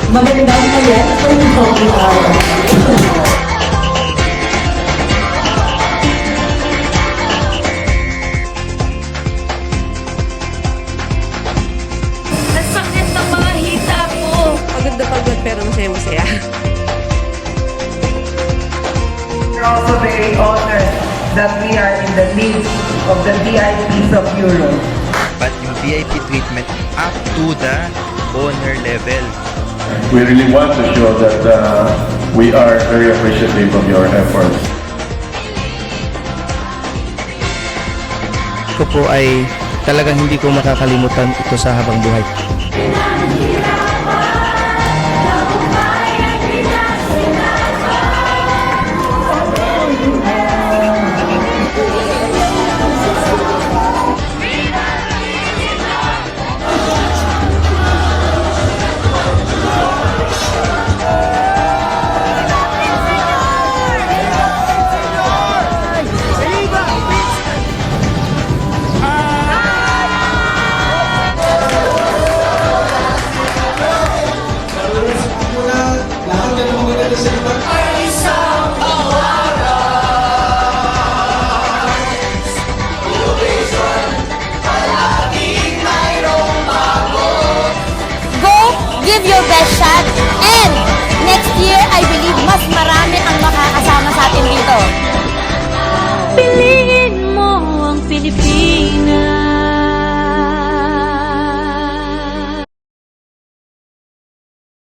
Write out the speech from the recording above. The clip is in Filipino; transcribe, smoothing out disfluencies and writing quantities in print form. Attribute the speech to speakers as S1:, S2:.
S1: Magandang kayan kung sobrang araw.
S2: Nasakit ang mga hita ko.
S3: Pagod na pagod pero masaya-masaya.
S4: We're also very honored that we are in the midst of the VIPs of Europe.
S5: But yung VIP treatment up to the honor level.
S6: We really want to show that we are very appreciative of your efforts.
S7: Ko po ay talagang hindi ko makakalimutan ito sa habang buhay.
S8: Give your best shot, and next year I believe mas marami ang makakasama sa atin dito.